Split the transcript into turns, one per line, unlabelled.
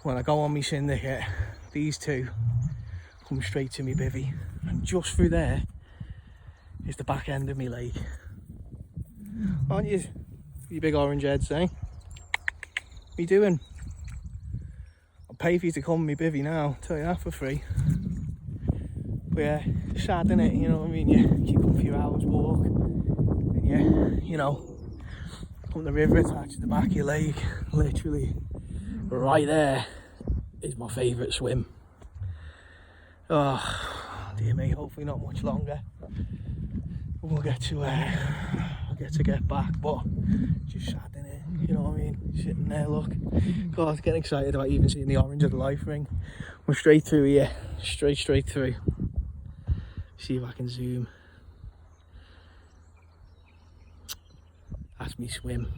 when I go on my syndicate, these two come straight to me bivvy, and just through there is the back end of me lake. Aren't you, you big orange heads, eh? What you doing? I'll pay for you to come on my bivvy now, tell you that for free. But yeah, it's sad, innit? You know what I mean? You keep on a few hours walk, and you know, come the river attached to the back of your lake, literally right there is my favourite swim. Oh dear me, hopefully not much longer. We'll get to get back, but just sad, innit? You know what I mean? Sitting there, look. God, getting excited about even seeing the orange of the life ring. We're straight through here, straight through. See if I can zoom. That's me swim.